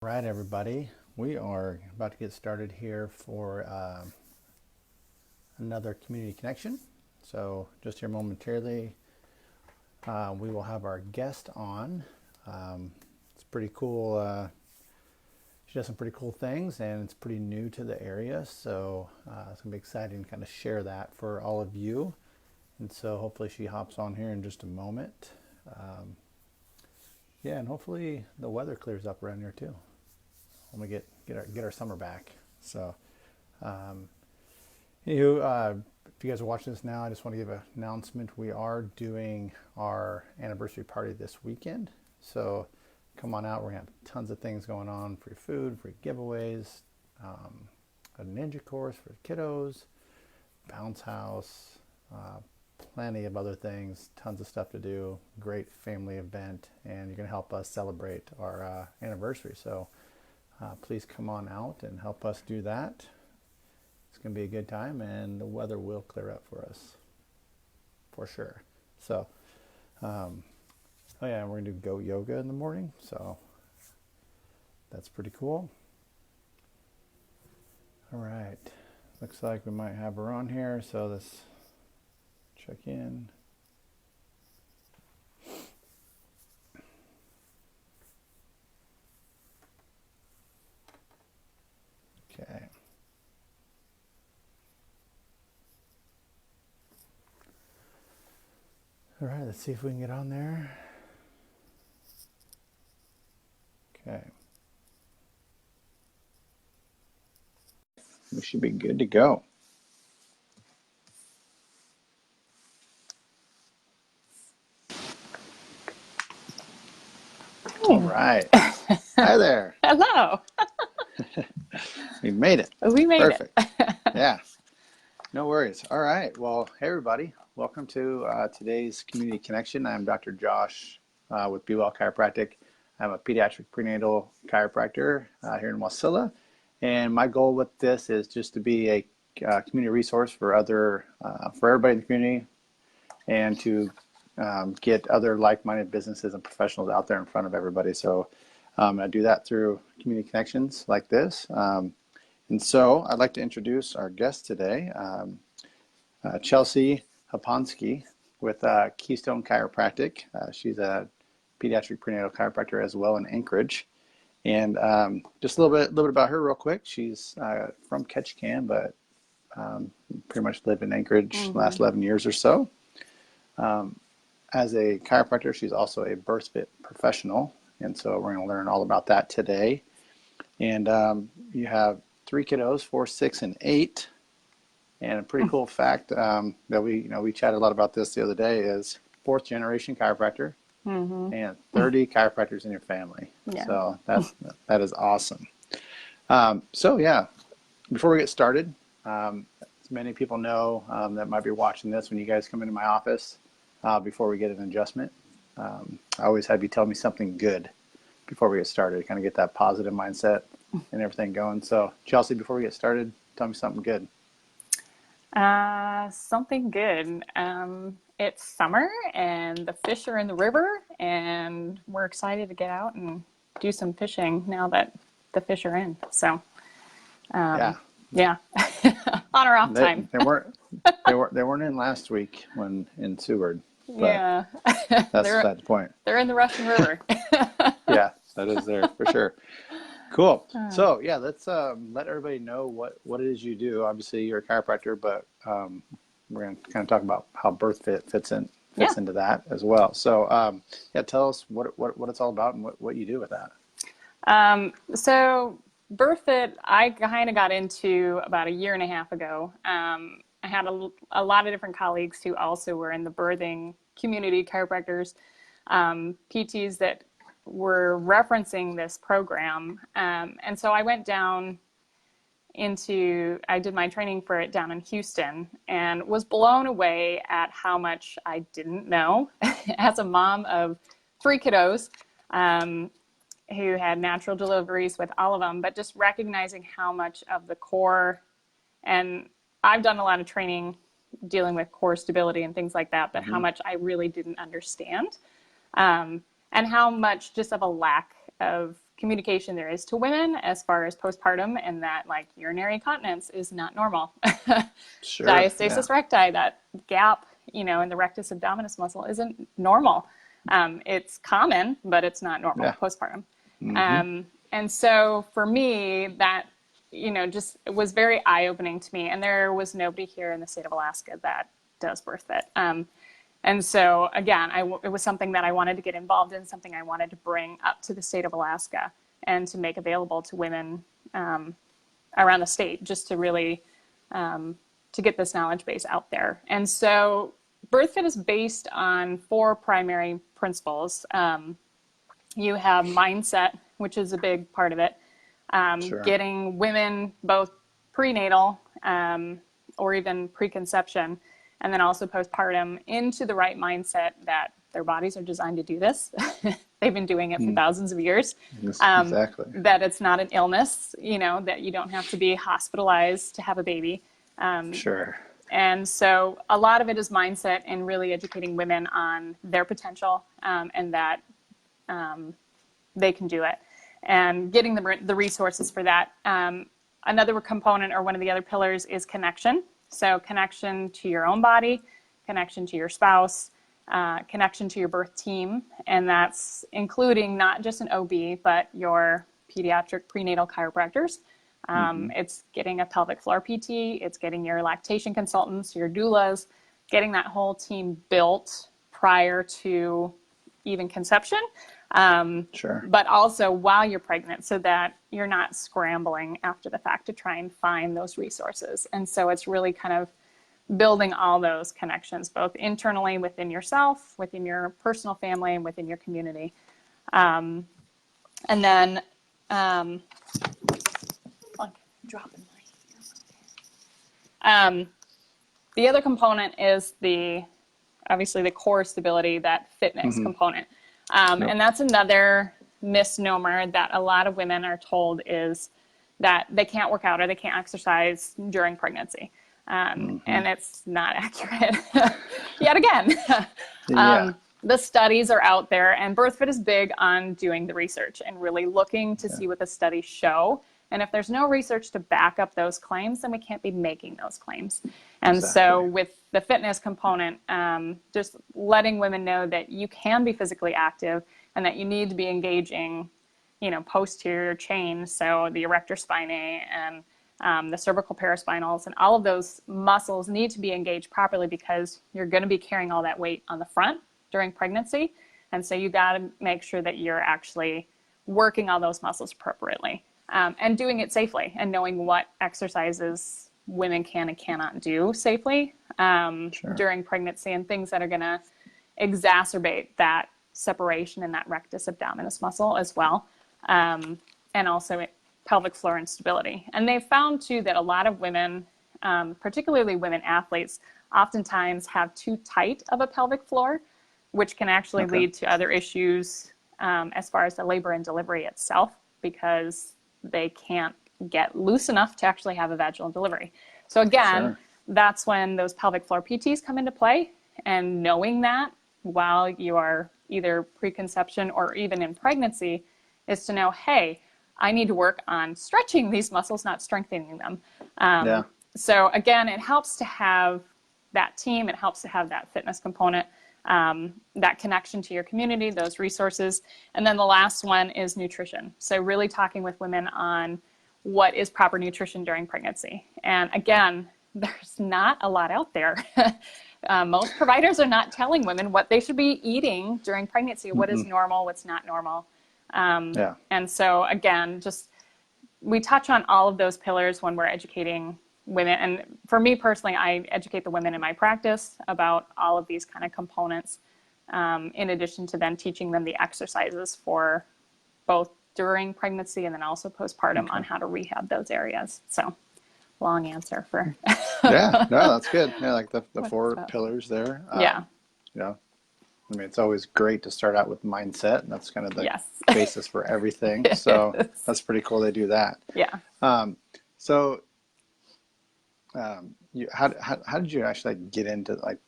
Right, everybody. We are about to get started here for another community connection. So, just here momentarily, we will have our guest on. It's pretty cool. She does some pretty cool things, and it's pretty new to the area. So, it's gonna be exciting to kind of share that for all of you. And so, hopefully, she hops on here in just a moment. Yeah, and hopefully, the weather clears up around here too when we get our summer back. So, um, if you guys are watching this now, I just want to give an announcement. We are doing our anniversary party this weekend. So, come on out. We're gonna have tons of things going on: free food, free giveaways, a ninja course for kiddos, bounce house, plenty of other things, tons of stuff to do. Great family event, and you're gonna help us celebrate our anniversary. So. Please come on out and help us do that. It's going to be a good time, and the weather will clear up for us, for sure. So, oh yeah, we're going to do goat yoga in the morning, so that's pretty cool. All right, looks like we might have her on here, so let's check in. Okay. All right, let's see if we can get on there. Okay. We should be good to go. All right. Hi there. Hello. We made it. We made Perfect. it. Yeah. No worries. All right. Well, hey, everybody. Welcome to today's Community Connection. I'm Dr. Josh with Be Well Chiropractic. I'm a pediatric prenatal chiropractor here in Wasilla. And my goal with this is just to be a community resource for for everybody in the community, and to get other like-minded businesses and professionals out there in front of everybody. So I do that through community connections like this. And so I'd like to introduce our guest today, Chelsea Hoponsky with Keystone Chiropractic. She's a pediatric prenatal chiropractor as well in Anchorage. And just a little bit about her real quick. She's from Ketchikan, but pretty much lived in Anchorage the last 11 years or so. As a chiropractor, she's also a birth fit professional. And so we're going to learn all about that today. And you have 3 kiddos, 4, 6, and 8. And a pretty cool fact that we chatted a lot about this the other day is 4th generation chiropractor and 30 chiropractors in your family. Yeah. So that is awesome. So yeah, before we get started, as many people know that might be watching this, when you guys come into my office before we get an adjustment, I always have you tell me something good before we get started, kind of get that positive mindset and everything going. So Chelsea, before we get started, tell me something good. Something good. It's summer and the fish are in the river, and we're excited to get out and do some fishing now that the fish are in. So, yeah, on our off time. They weren't in last week when in Seward. Yeah, that's the point. They're in the Russian River. Yeah, that is there for sure. Cool. So yeah, let's let everybody know what it is you do. Obviously, you're a chiropractor, but we're going to kind of talk about how birth fit fits into that as well. So yeah, tell us what it's all about and what you do with that. So birth fit, I kind of got into about a year and a half ago. I had a lot of different colleagues who also were in the birthing community, chiropractors, PTs that were referencing this program. And so I went down I did my training for it down in Houston, and was blown away at how much I didn't know as a mom of 3 kiddos who had natural deliveries with all of them, but just recognizing how much of the core, and I've done a lot of training dealing with core stability and things like that, but how much I really didn't understand. And how much just of a lack of communication there is to women as far as postpartum, and that like urinary incontinence is not normal. Sure. Yeah. Diastasis recti, that gap, in the rectus abdominis muscle isn't normal. It's common, but it's not normal Yeah. postpartum. Mm-hmm. And so for me, that, just it was very eye-opening to me. And there was nobody here in the state of Alaska that does birth fit. And so again, it was something that I wanted to get involved in, something I wanted to bring up to the state of Alaska and to make available to women around the state, just to really to get this knowledge base out there. And so BirthFit is based on 4 primary principles. You have mindset, which is a big part of it. Sure. Getting women both prenatal or even preconception, and then also postpartum, into the right mindset that their bodies are designed to do this. They've been doing it for thousands of years. Yes, exactly. That it's not an illness, that you don't have to be hospitalized to have a baby. Sure. And so a lot of it is mindset and really educating women on their potential and that they can do it, and getting the resources for that. Another component, or one of the other pillars, is connection. So connection to your own body, connection to your spouse, connection to your birth team. And that's including not just an OB, but your pediatric prenatal chiropractors. It's getting a pelvic floor PT, it's getting your lactation consultants, your doulas, getting that whole team built prior to even conception. Sure. But also while you're pregnant, so that you're not scrambling after the fact to try and find those resources. And so it's really kind of building all those connections, both internally within yourself, within your personal family, and within your community. And then, dropping my the other component is obviously the core stability, that fitness component. And that's another misnomer that a lot of women are told, is that they can't work out or they can't exercise during pregnancy. And it's not accurate. Yet again, Yeah. the studies are out there, and BirthFit is big on doing the research and really looking to see what the studies show. And if there's no research to back up those claims, then we can't be making those claims. And so Exactly. with the fitness component, just letting women know that you can be physically active and that you need to be engaging, posterior chain, so the erector spinae and the cervical paraspinals, and all of those muscles need to be engaged properly, because you're going to be carrying all that weight on the front during pregnancy. And so you got to make sure that you're actually working all those muscles appropriately. And doing it safely, and knowing what exercises women can and cannot do safely during pregnancy, and things that are going to exacerbate that separation in that rectus abdominis muscle as well, and also pelvic floor instability. And they've found too that a lot of women, particularly women athletes, oftentimes have too tight of a pelvic floor, which can actually lead to other issues as far as the labor and delivery itself, because they can't get loose enough to actually have a vaginal delivery. So again, that's when those pelvic floor PTs come into play, and knowing that while you are either preconception or even in pregnancy is to know, hey, I need to work on stretching these muscles, not strengthening them. So again, it helps to have that team. It helps to have that fitness component, that connection to your community, those resources. And then the last one is nutrition. So really talking with women on what is proper nutrition during pregnancy. And again, there's not a lot out there. Most providers are not telling women what they should be eating during pregnancy, what is normal, what's not normal. And so again, just we touch on all of those pillars when we're educating women. And for me personally, I educate the women in my practice about all of these kind of components, in addition to then teaching them the exercises for both during pregnancy and then also postpartum on how to rehab those areas. So long answer for. Yeah, no, that's good. Yeah, like the 4 pillars there. Yeah. Yeah. I mean, it's always great to start out with mindset, and that's kind of the basis for everything. So that's pretty cool they do that. Yeah. So how did you actually get into, like,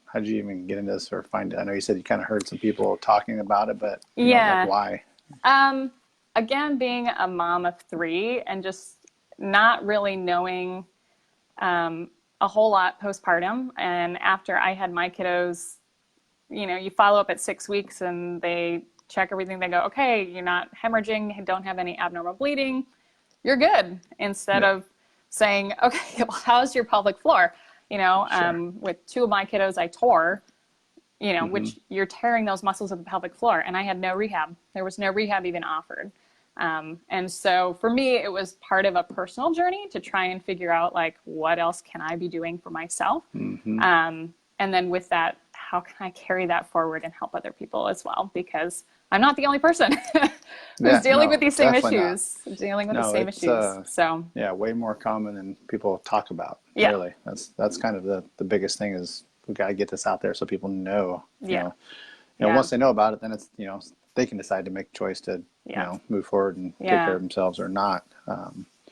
how did you even get into this or find it? I know you said you kind of heard some people talking about it, but like, why? again, being a mom of three and just not really knowing a whole lot postpartum. And after I had my kiddos, you follow up at 6 weeks and they check everything. They go, okay, you're not hemorrhaging, don't have any abnormal bleeding, you're good. Instead Yeah. of saying, okay, well, how's your pelvic floor? Sure. With two of my kiddos, I tore, Hmm. which you're tearing those muscles of the pelvic floor. And I had no rehab. There was no rehab even offered. And so for me, it was part of a personal journey to try and figure out like, what else can I be doing for myself? Hmm. And then with that, how can I carry that forward and help other people as well? Because I'm not the only person who's Yeah, dealing with no, these same definitely not. issues, dealing with the No, same it's issues. So yeah, way more common than people talk about. yeah, Really, that's kind of the biggest thing is we got to get this out there so people know. yeah, Once yeah, they know about it, then it's they can decide to make a choice to yeah, move forward and take care yeah. of themselves or not.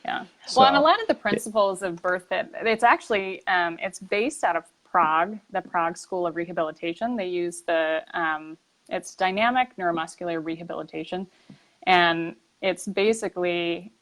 Yeah. Well, and a So lot of the yeah, principles of birth fit, it's actually, it's based out of Prague, the Prague School of Rehabilitation. They use it's dynamic neuromuscular rehabilitation. And it's basically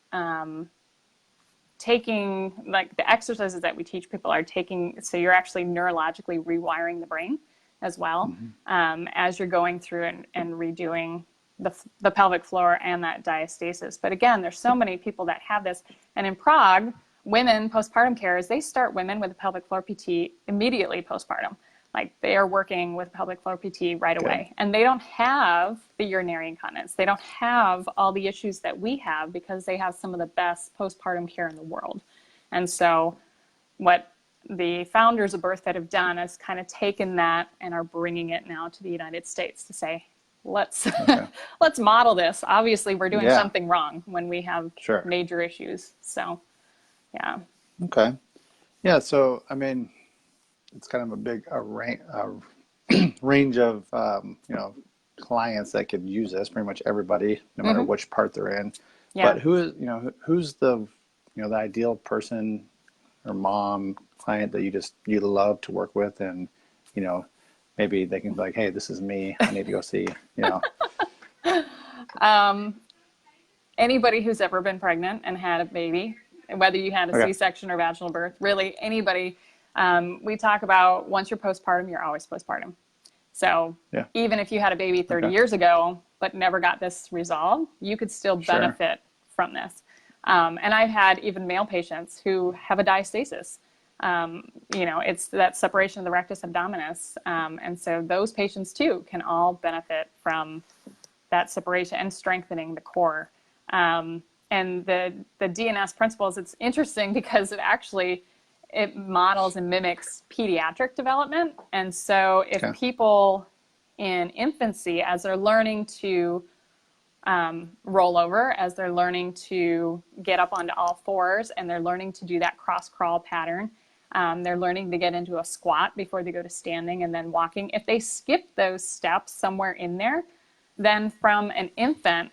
taking, like the exercises that we teach people are taking, so you're actually neurologically rewiring the brain as well hmm, as you're going through and redoing the pelvic floor and that diastasis. But again, there's so many people that have this. And in Prague, women postpartum carers, they start women with a pelvic floor PT immediately postpartum. Like they are working with pelvic floor PT right good. away. And they don't have the urinary incontinence. They don't have all the issues that we have because they have some of the best postpartum care in the world. And so what the founders of BirthFit have done is kind of taken that and are bringing it now to the United States to say, let's Okay. let's model this. Obviously, we're doing Yeah. something wrong when we have Sure. major issues. So, yeah, Okay. Yeah. So I mean, it's kind of a big range of clients that could use this. Pretty much everybody, no matter hmm which part they're in. yeah. But who's the ideal person or mom client that you love to work with, and you know maybe they can be like, hey, this is me. I need to go see. You know. Anybody who's ever been pregnant and had a baby, whether you had a Okay. C-section or vaginal birth, really anybody. We talk about once you're postpartum, you're always postpartum. So Yeah. even if you had a baby 30 Okay. years ago, but never got this resolved, you could still Sure. benefit from this. And I've had even male patients who have a diastasis. It's that separation of the rectus abdominis. And so those patients too can all benefit from that separation and strengthening the core. And the DNS principles, it's interesting because it models and mimics pediatric development. And so if Okay. people in infancy, as they're learning to roll over, as they're learning to get up onto all fours, and they're learning to do that cross crawl pattern, they're learning to get into a squat before they go to standing and then walking. If they skip those steps somewhere in there, then from an infant,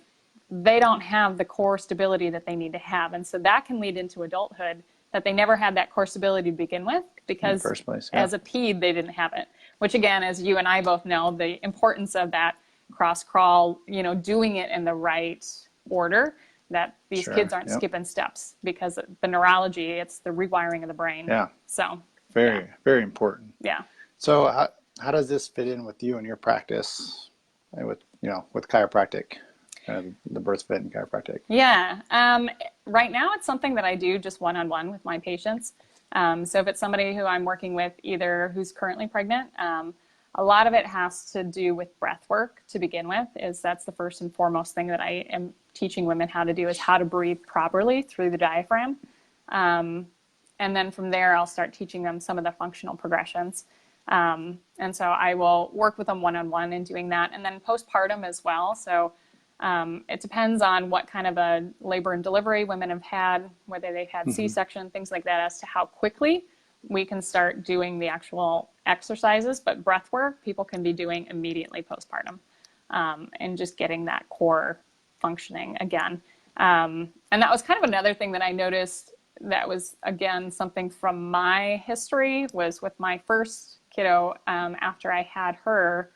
they don't have the core stability that they need to have. And so that can lead into adulthood that they never had that core stability to begin with In the because first place. Yeah. as a ped, they didn't have it. Which again, as you and I both know, the importance of that cross crawl, doing it in the right order, that these kids Sure. aren't Yep. skipping steps because the neurology, it's the rewiring of the brain. Yeah. So, yeah, Very, very important. yeah. So how does this fit in with you and your practice with with chiropractic, the birth fit and chiropractic? Yeah. Right now, it's something that I do just one-on-one with my patients. So if it's somebody who I'm working with, either who's currently pregnant, a lot of it has to do with breath work to begin with. That's the first and foremost thing that I am teaching women how to do is how to breathe properly through the diaphragm. And then from there, I'll start teaching them some of the functional progressions. And so I will work with them one-on-one in doing that. And then postpartum as well. So it depends on what kind of a labor and delivery women have had, whether they've had Hmm. C-section, things like that, as to how quickly we can start doing the actual exercises. But breath work, people can be doing immediately postpartum and just getting that core functioning again. And that was kind of another thing that I noticed that was, again, something from my history was with my first kiddo. After I had her,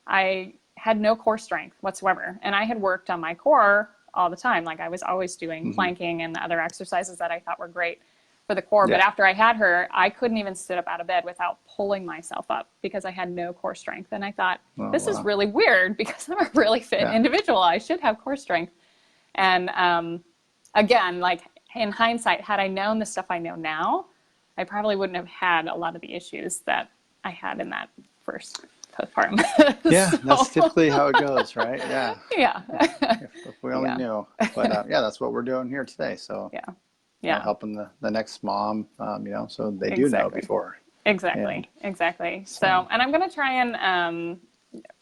I had no core strength whatsoever. And I had worked on my core all the time. Like I was always doing Hmm. planking and other exercises that I thought were great for the core. But Yeah. after I had her, I couldn't even sit up out of bed without pulling myself up because I had no core strength. And I thought, Oh, this is wow. really weird because I'm a really fit Yeah. individual. I should have core strength. And again, like in hindsight, had I known the stuff I know now, I probably wouldn't have had a lot of the issues that I had in that first postpartum. Yeah, that's So, typically how it goes, right? Yeah. yeah, If we only yeah, knew. But yeah, that's what we're doing here today. So, yeah, yeah, helping the next mom, so they do know exactly. before. And Exactly. so, So, and I'm going to try and,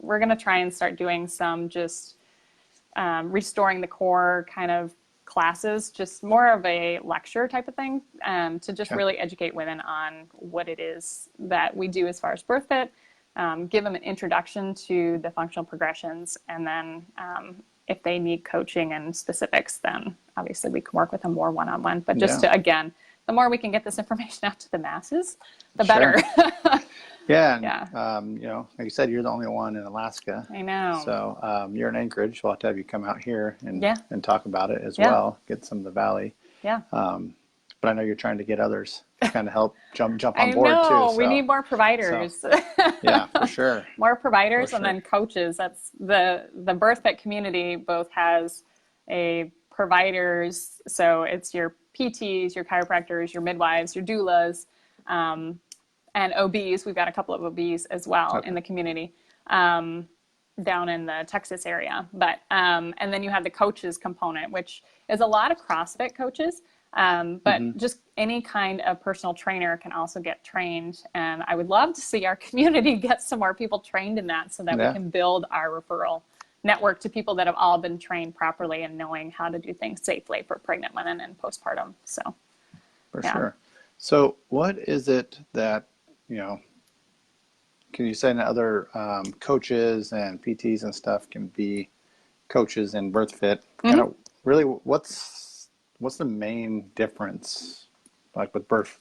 we're going to try and start doing some just restoring the core kind of classes, just more of a lecture type of thing, to just okay. really educate women on what it is that we do as far as birth fit, give them an introduction to the functional progressions, and then if they need coaching and specifics, then obviously we can work with them more one-on-one. But just Yeah, to, again, the more we can get this information out to the masses, the better. sure. Yeah. And, Yeah, like you said, you're the only one in Alaska. I know. So you're in Anchorage. We'll have to have you come out here Yeah, and talk about it as yeah, well, get some of the valley. yeah. But I know you're trying to get others to kind of help jump on I board too. know we need more So providers. yeah, for sure. More For providers and sure. then coaches. That's the birth fit community both has a providers, so it's your PTs, your chiropractors, your midwives, your doulas, and OBs. We've got a couple of OBs as well in Okay. the community down in the Texas area. But and then you have the coaches component, which is a lot of CrossFit coaches. But Hmm. just any kind of personal trainer can also get trained. And I would love to see our community get some more people trained in that so that we Yeah, can build our referral network to people that have all been trained properly and knowing how to do things safely for pregnant women and postpartum. So, for yeah. sure. So what is it that, you know, can you say that other coaches and PTs and stuff can be coaches in birth fit? Kind Mm-hmm. of really, what's the main difference, like with birth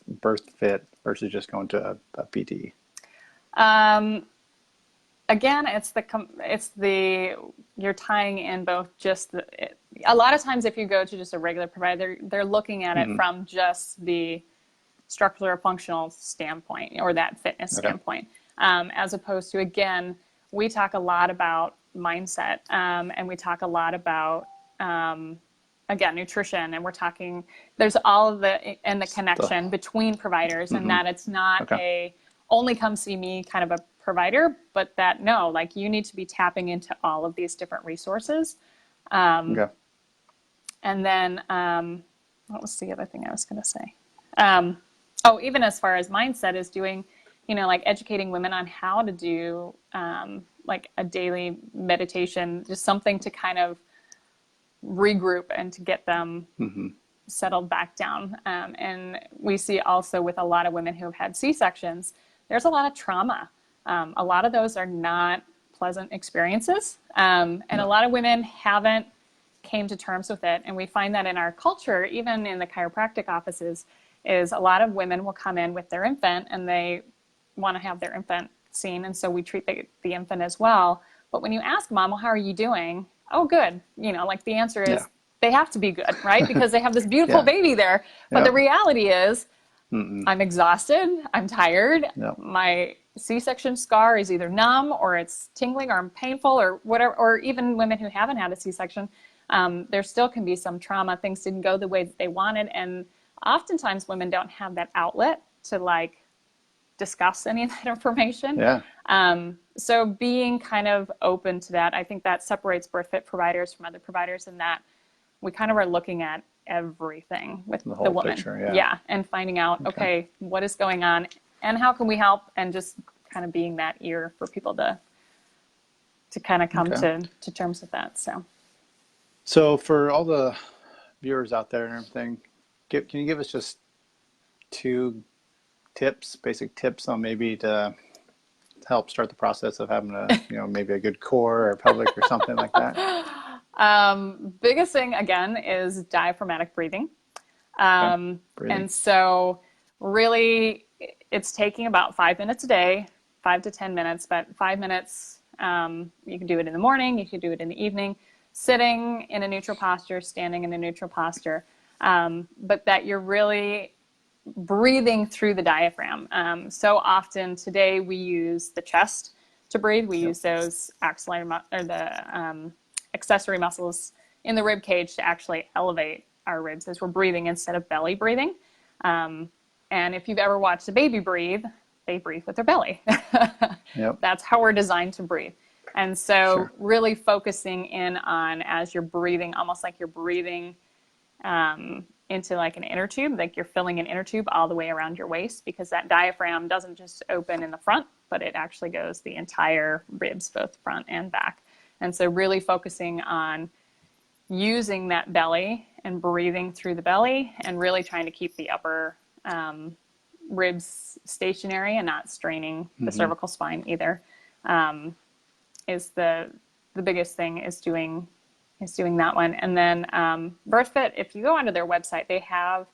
fit versus just going to a PT? Um, Again, it's the you're tying in both just a lot of times if you go to just a regular provider, they're looking at it Hmm. from just the structural or functional standpoint or that fitness Okay. standpoint, as opposed to, again, we talk a lot about mindset, and we talk a lot about, again, nutrition, and we're talking, there's all of the The, connection between providers, and hmm. that it's not Okay. a only come see me kind of a provider, but that no, like you need to be tapping into all of these different resources. Okay. And then, what was the other thing I was going to say? Um, oh, even as far as mindset is doing, like educating women on how to do like a daily meditation, just something to kind of regroup and to get them Hmm. settled back down. And we see also with a lot of women who have had C-sections, there's a lot of trauma. A lot of those are not pleasant experiences. And a No. lot of women haven't came to terms with it. And we find that in our culture, even in the chiropractic offices, is a lot of women will come in with their infant and they want to have their infant seen. And so we treat the infant as well. But when you ask mom, well, how are you doing? Oh, good. Like the answer Yeah. is they have to be good, right? Because they have this beautiful Yeah. baby there. But the Yep. reality is Mm-mm. I'm exhausted. I'm tired. Yep. My C-section scar is either numb or it's tingling or painful or whatever. Or even women who haven't had a C-section, there still can be some trauma. Things didn't go the way that they wanted. And oftentimes women don't have that outlet to discuss any of that information. Yeah. So being kind of open to that, I think that separates birth fit providers from other providers in that we kind of are looking at everything with The the whole woman. picture. Yeah. Yeah. And finding out, Okay. okay, what is going on and how can we help, and just kind of being that ear for people to kind of come Okay. to terms with that. So for all the viewers out there and everything, can you give us just two basic tips on maybe to help start the process of having maybe a good core or pelvic or something like that? Biggest thing again is diaphragmatic breathing. Okay. Breathing. And so really it's taking about 5 minutes a day, 5 to 10 minutes, but 5 minutes, you can do it in the morning, you can do it in the evening. sitting in a neutral posture, standing in a neutral posture, but that you're really breathing through the diaphragm. So often today we use the chest to breathe. We use those axillary or the accessory muscles in the rib cage to actually elevate our ribs as we're breathing instead of belly breathing. And if you've ever watched a baby breathe, they breathe with their belly. That's how we're designed to breathe. And so really focusing in on as you're breathing, almost like you're breathing into like an inner tube, like you're filling an inner tube all the way around your waist, because that diaphragm doesn't just open in the front, but it actually goes the entire ribs, both front and back. And so really focusing on using that belly and breathing through the belly and really trying to keep the upper ribs stationary and not straining the cervical spine either, is the biggest thing, is doing that one. And then BirthFit, if you go onto their website, they have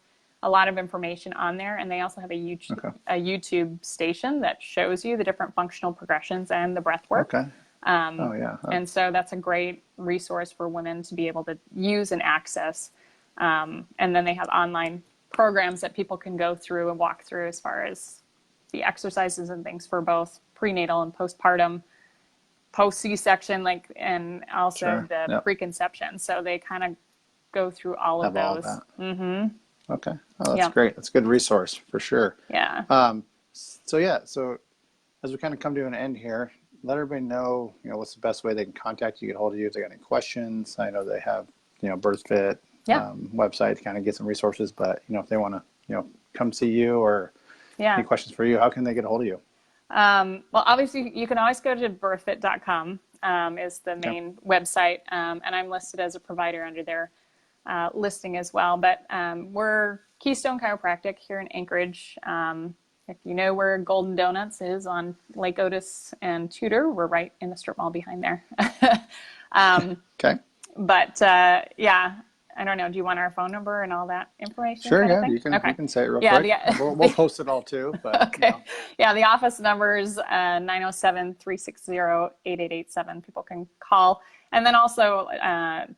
a lot of information on there, and they also have a YouTube station that shows you the different functional progressions and the breath work. And so that's a great resource for women to be able to use and access. And then they have online programs that people can go through and walk through as far as the exercises and things for both prenatal and postpartum, post C-section, and also the preconception. So they kind of go through all of those. Okay. Oh, that's great. That's a good resource for sure. So as we kind of come to an end here, let everybody know, what's the best way they can contact you, get a hold of you if they got any questions. I know they have, BirthFit website to kind of get some resources, but if they want to, come see you or any questions for you, how can they get a hold of you? Well, obviously you can always go to birthfit.com, is the main website. And I'm listed as a provider under their listing as well, but we're Keystone Chiropractic here in Anchorage. If you know where Golden Donuts is on Lake Otis and Tudor, we're right in the strip mall behind there. But I don't know. Do you want our phone number and all that information? Sure, you can say it real quick. We'll post it all too. But, the office number is 907-360-8887. People can call. And then also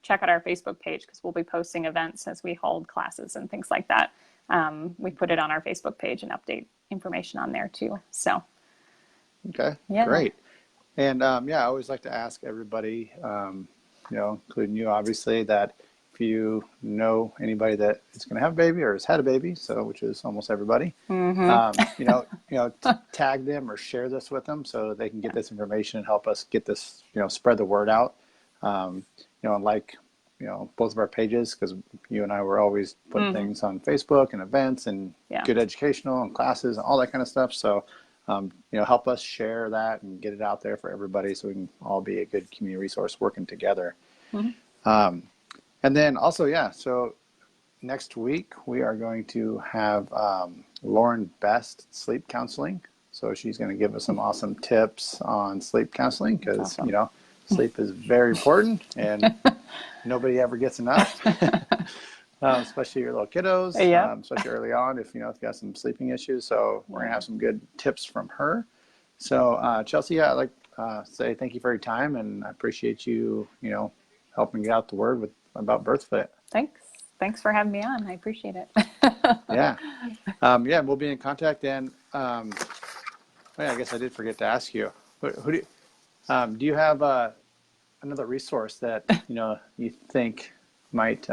check out our Facebook page, because we'll be posting events as we hold classes and things like that. We put it on our Facebook page and update information on there too. So. Great. And I always like to ask everybody, including you, obviously, that if you know anybody that is going to have a baby or has had a baby, which is almost everybody, tag them or share this with them so they can get this information and help us get this, spread the word out. Both of our pages, because you and I were always putting things on Facebook and events and good educational and classes and all that kind of stuff. So, help us share that and get it out there for everybody so we can all be a good community resource working together. And then also, so next week we are going to have Lauren Best sleep counseling. So she's going to give us some awesome tips on sleep counseling, because, sleep is very important and nobody ever gets enough, especially your little kiddos, especially early on if you've got some sleeping issues. So we're going to have some good tips from her. So Chelsea, I'd like to say thank you for your time, and I appreciate you, helping get out the word about BirthFit. Thanks for having me on. I appreciate it. We'll be in contact. And I guess I did forget to ask you, who do you have another resource that you think might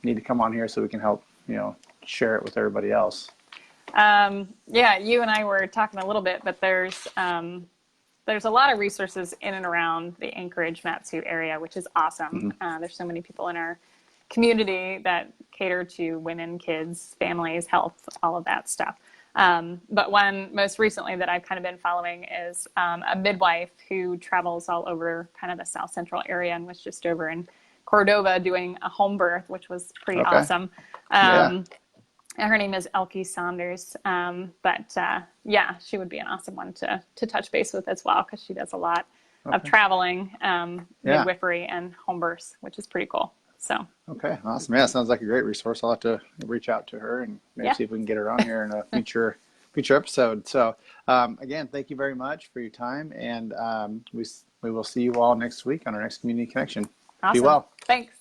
need to come on here so we can help share it with everybody else? You and I were talking a little bit, but there's a lot of resources in and around the Anchorage, Matsu area, which is awesome. There's so many people in our community that cater to women, kids, families, health, all of that stuff. But one most recently that I've kind of been following is a midwife who travels all over kind of the South Central area, and was just over in Cordova doing a home birth, which was pretty awesome. Her name is Elke Saunders. She would be an awesome one to touch base with as well, because she does a lot of traveling, midwifery and home births, which is pretty cool. So. Okay, awesome. Yeah, sounds like a great resource. I'll have to reach out to her and maybe see if we can get her on here in a future episode. So again, thank you very much for your time, and we will see you all next week on our next Community Connection. Be Awesome. well. Thanks.